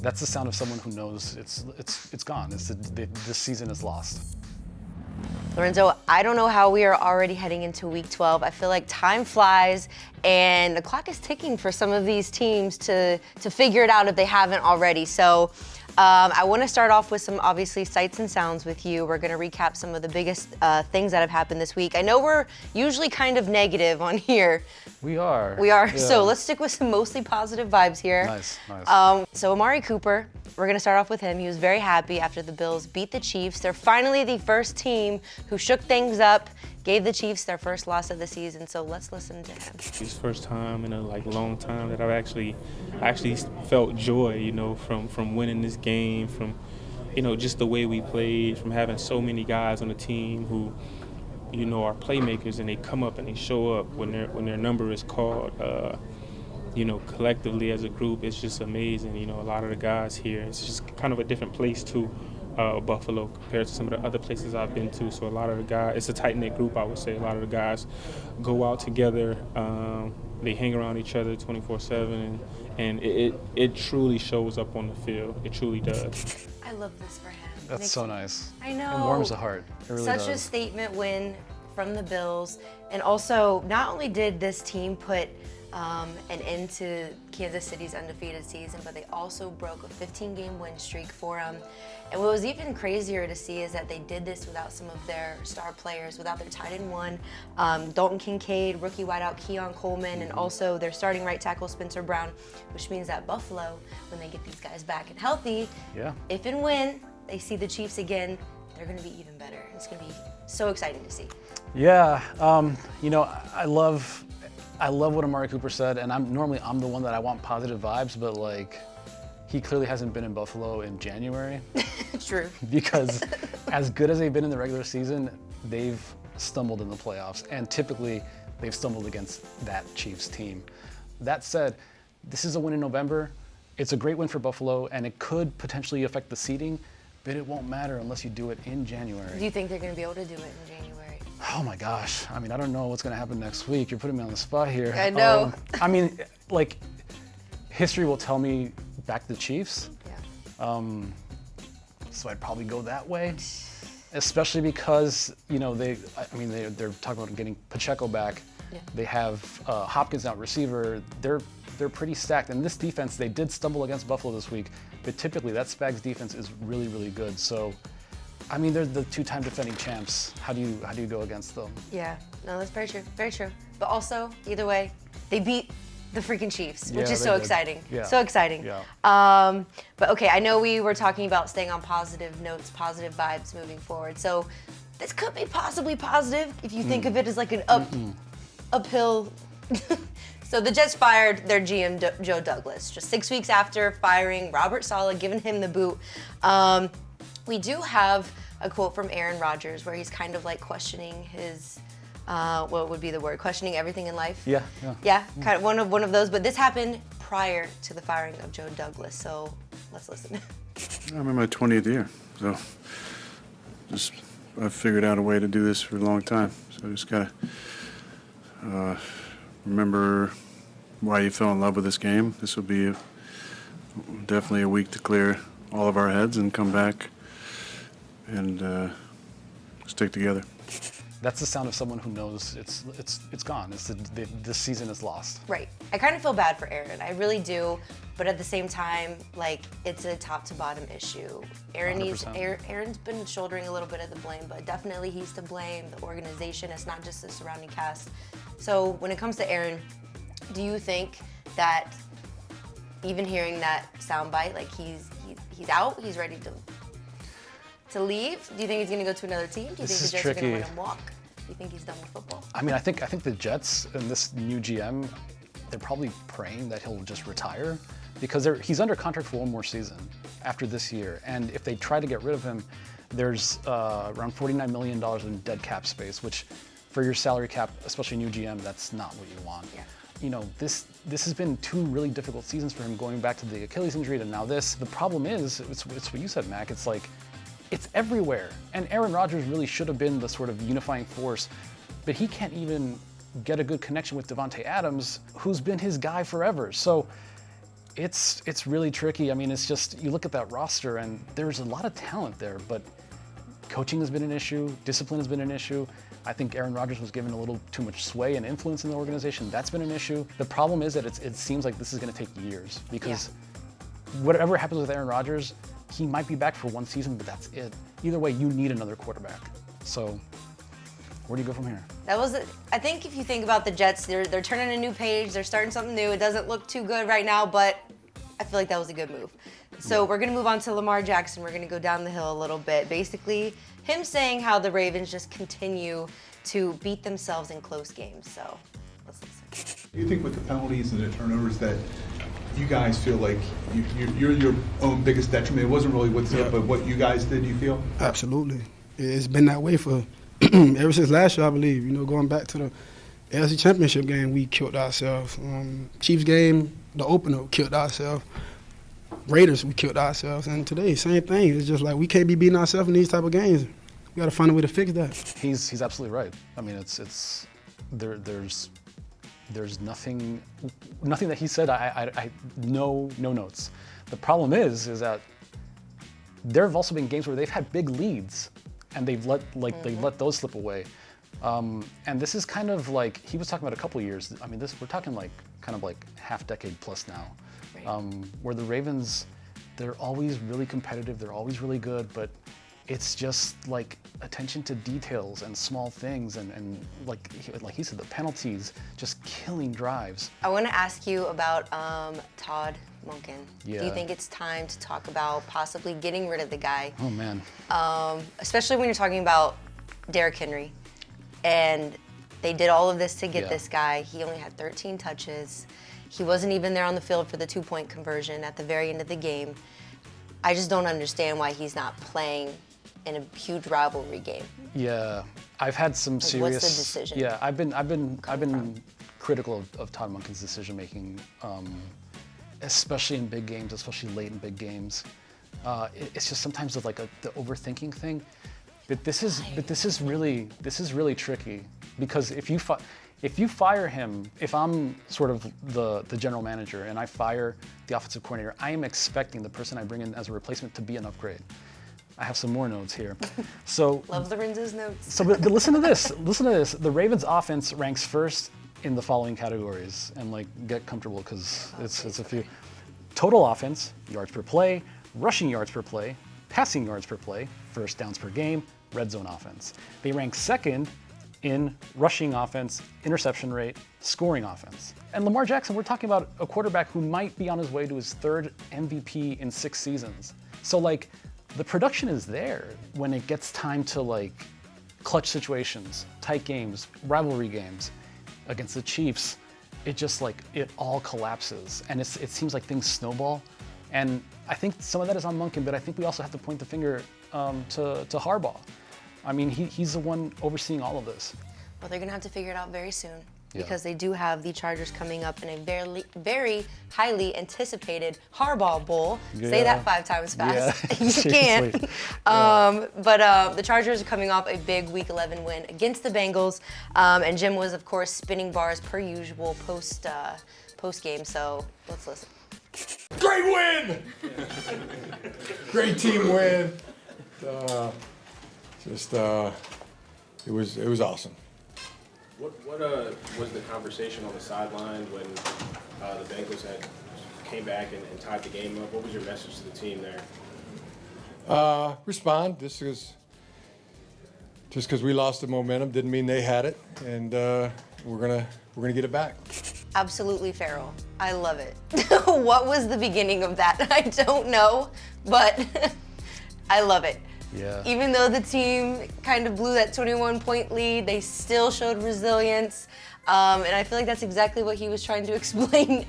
That's the sound of someone who knows it's gone. This season is lost. Lorenzo, I don't know how we are already heading into week 12. I feel like time flies and the clock is ticking for some of these teams to figure it out if they haven't already. So I want to start off with some obviously sights and sounds with you. We're going to recap some of the biggest things that have happened this week. I know we're usually kind of negative on here. We are. Yeah. So Yeah. let's stick with some mostly positive vibes here. Nice. So Amari Cooper, we're going to start off with him. He was very happy after the Bills beat the Chiefs. They're finally the first team who shook things up, gave the Chiefs their first loss of the season. So let's listen to him. It's the first time in a long time that I've actually felt joy, from winning this game, from, just the way we played, from having so many guys on the team who, are playmakers, and they come up and they show up when their number is called. Collectively as a group, it's just amazing. A lot of the guys here, it's just kind of a different place to Buffalo compared to some of the other places I've been to. So a lot of the guys, it's a tight-knit group, I would say. A lot of the guys go out together. They hang around each other 24/7, and it truly shows up on the field. It truly does. I love this for him. That's so nice. I know. It warms the heart. It really Such does. a statement win from the Bills. And also, not only did this team put an end to Kansas City's undefeated season, but they also broke a 15-game win streak for them. And what was even crazier to see is that they did this without some of their star players, without their tight end one, Dalton Kincaid, rookie wideout Keon Coleman, and also their starting right tackle Spencer Brown, which means that Buffalo, when they get these guys back and healthy, if and when they see the Chiefs again, they're going to be even better. It's going to be so exciting to see. Yeah, I love what Amari Cooper said, and I'm the one that I want positive vibes, but he clearly hasn't been in Buffalo in January. True. Because as good as they've been in the regular season, they've stumbled in the playoffs, and typically they've stumbled against that Chiefs team. That said, this is a win in November. It's a great win for Buffalo, and it could potentially affect the seeding, but it won't matter unless you do it in January. Do you think they're going to be able to do it in January? Oh my gosh. I don't know what's going to happen next week. You're putting me on the spot here. I know. History will tell me back to the Chiefs. Yeah. So I'd probably go that way, especially because, they're talking about getting Pacheco back. Yeah. They have Hopkins out receiver. They're pretty stacked. And this defense, they did stumble against Buffalo this week, but typically that Spags defense is really, really good. So they're the two-time defending champs. How do you go against them? Yeah, no, that's very true, very true. But also, either way, they beat the freaking Chiefs, which is so did. exciting. Yeah. So exciting. Yeah. But okay, I know we were talking about staying on positive notes, positive vibes moving forward. So this could be possibly positive if you think of it as like an uphill. So the Jets fired their GM, Joe Douglas, just 6 weeks after firing Robert Saleh, giving him the boot. We do have a quote from Aaron Rodgers where he's kind of like questioning his, what would be the word? Questioning everything in life. Yeah. Kind of one of those. But this happened prior to the firing of Joe Douglas. So let's listen. I'm in my 20th year, so I've figured out a way to do this for a long time. So I just gotta remember why you fell in love with this game. This will be definitely a week to clear all of our heads and come back and stick together. That's the sound of someone who knows it's gone. This season is lost. Right. I kind of feel bad for Aaron. I really do. But at the same time, it's a top to bottom issue. Aaron's been shouldering a little bit of the blame, but definitely he's to blame. The organization, it's not just the surrounding cast. So when it comes to Aaron, do you think that even hearing that soundbite, he's out, he's ready to leave? Do you think he's going to go to another team? Do you think the Jets are going to let him walk? Do you think he's done with football? I think the Jets and this new GM, they're probably praying that he'll just retire because he's under contract for one more season after this year. And if they try to get rid of him, there's around $49 million in dead cap space, which for your salary cap, especially new GM, that's not what you want. Yeah. This has been two really difficult seasons for him, going back to the Achilles injury to now this. The problem is, it's what you said, Mac. It's everywhere. And Aaron Rodgers really should have been the sort of unifying force, but he can't even get a good connection with Devontae Adams, who's been his guy forever. So It's really tricky. I mean, it's just, you look at that roster and there's a lot of talent there, but coaching has been an issue, discipline has been an issue. I think Aaron Rodgers was given a little too much sway and influence in the organization. That's been an issue. The problem is that it seems like this is going to take years because whatever happens with Aaron Rodgers, he might be back for one season, but that's it. Either way, you need another quarterback. So where do you go from here? I think if you think about the Jets, they're turning a new page. They're starting something new. It doesn't look too good right now, but I feel like that was a good move. So we're going to move on to Lamar Jackson. We're going to go down the hill a little bit. Basically, him saying how the Ravens just continue to beat themselves in close games. So let's listen. Do you think with the penalties and the turnovers that you guys feel like you're your own biggest detriment? It wasn't really what's up, but what you guys did, you feel? Absolutely. It's been that way for ever since last year, I believe. You know, going back to the AFC Championship game, we killed ourselves. Chiefs game, the opener, killed ourselves. Raiders, we killed ourselves. And today, same thing. It's just like we can't be beating ourselves in these type of games. We got to find a way to fix that. He's absolutely right. I mean, there's nothing that he said. I no notes. The problem is that there have also been games where they've had big leads and they've let those slip away. And this is kind of like, he was talking about a couple of years. I mean, we're talking like kind of like half decade plus now, where the Ravens, they're always really competitive. They're always really good, but it's just like attention to details and small things and like he said, the penalties just killing drives. I want to ask you about Todd Monken. Yeah. Do you think it's time to talk about possibly getting rid of the guy? Oh man. Especially when you're talking about Derrick Henry. And they did all of this to get this guy. He only had 13 touches. He wasn't even there on the field for the 2-point conversion at the very end of the game. I just don't understand why he's not playing in a huge rivalry game. Yeah, I've had some serious. What's the decision? Yeah, I've been critical of Todd Monken's decision making, especially in big games, especially late in big games. It's just sometimes the overthinking thing. But this is really tricky because if you fire him, if I'm sort of the general manager and I fire the offensive coordinator, I am expecting the person I bring in as a replacement to be an upgrade. I have some more notes here. So Love Lorenzo's notes. So but listen to this. Listen to this. The Ravens offense ranks first in the following categories, and get comfortable because it's a few. Total offense, yards per play, rushing yards per play, passing yards per play, first downs per game, red zone offense. They rank second in rushing offense, interception rate, scoring offense. And Lamar Jackson, we're talking about a quarterback who might be on his way to his third MVP in 6 seasons. So the production is there when it gets time to clutch situations, tight games, rivalry games against the Chiefs. It just it all collapses and it seems like things snowball. And I think some of that is on Monken, but I think we also have to point the finger to Harbaugh. I mean, he's the one overseeing all of this. Well, they're going to have to figure it out very soon because they do have the Chargers coming up in a very, very highly anticipated Harbaugh Bowl. Yeah. Say that 5 times fast. Yeah. You can't. But the Chargers are coming off a big Week 11 win against the Bengals. And Jim was, of course, spinning bars per usual post game. So let's listen. Great win! Great team win. It was awesome. What was the conversation on the sideline when the Bengals came back and tied the game up? What was your message to the team there? Respond. Just because we lost the momentum didn't mean they had it, and we're gonna get it back. Absolutely feral. I love it. What was the beginning of that? I don't know, but I love it. Yeah. Even though the team kind of blew that 21-point lead, they still showed resilience. And I feel like that's exactly what he was trying to explain,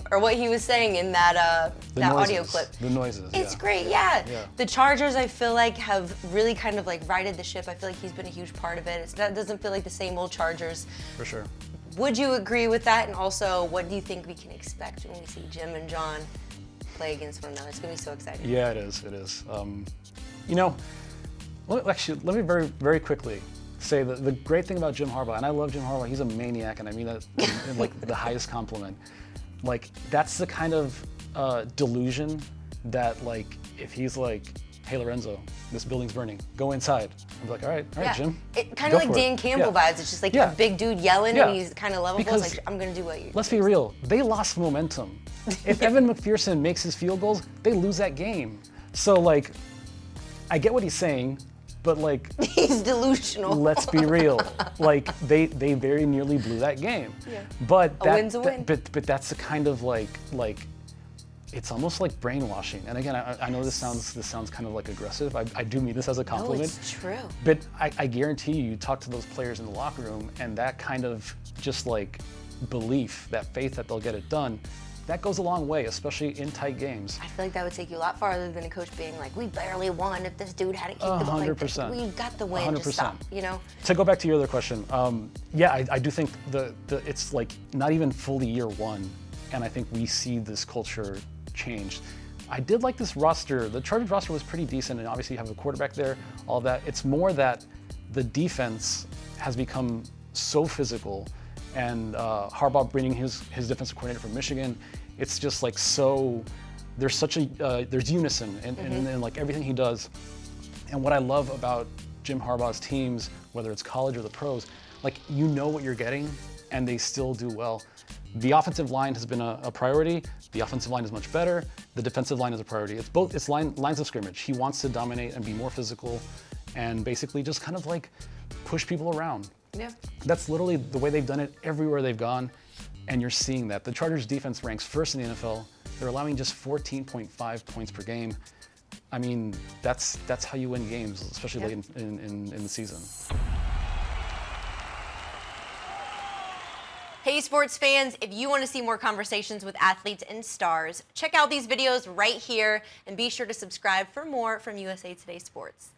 or what he was saying in that audio clip. The noises. It's great, yeah. The Chargers, I feel like, have really kind of righted the ship. I feel like he's been a huge part of it. That doesn't feel like the same old Chargers. For sure. Would you agree with that? And also, what do you think we can expect when we see Jim and John play against one another? It's going to be so exciting. Yeah, it is. It is. Let me very, very quickly say that the great thing about Jim Harbaugh, and I love Jim Harbaugh, he's a maniac, and I mean that in the highest compliment. Like, that's the kind of delusion that, like, if he's like, hey, Lorenzo, this building's burning, go inside. I'm like, all right, Jim. It kind of like Dan Campbell vibes. It's just like a big dude yelling and he's kind of lovable. It's like, I'm going to do what you Let's be real. They lost momentum. If Evan McPherson makes his field goals, they lose that game. So, like, I get what he's saying, but, like... He's delusional. Let's be real. Like, they very nearly blew that game. Yeah. But a win's a win. But that's the kind of, like, it's almost like brainwashing. And again, I know this sounds kind of like aggressive. I do mean this as a compliment. No, it's true. But I guarantee you talk to those players in the locker room, and that kind of just like belief, that faith that they'll get it done, that goes a long way, especially in tight games. I feel like that would take you a lot farther than a coach being like, we barely won if this dude hadn't kicked the ball. 100%. We got the win, 100%. just stop, you know? To go back to your other question, I do think it's like not even fully year one, and I think we see this culture changed. I did like this roster. The Chargers roster was pretty decent, and obviously you have a quarterback there, all of that. It's more that the defense has become so physical, and Harbaugh bringing his defensive coordinator from Michigan, it's just like so, there's such a, there's unison in like everything he does. And what I love about Jim Harbaugh's teams, whether it's college or the pros, like you know what you're getting, and they still do well. The offensive line has been a priority. The offensive line is much better. The defensive line is a priority. It's both, it's lines of scrimmage. He wants to dominate and be more physical and basically just kind of like push people around. Yeah. That's literally the way they've done it everywhere they've gone, and you're seeing that. The Chargers defense ranks first in the NFL. They're allowing just 14.5 points per game. I mean, that's how you win games, especially late in the season. Hey sports fans, if you want to see more conversations with athletes and stars, check out these videos right here and be sure to subscribe for more from USA Today Sports.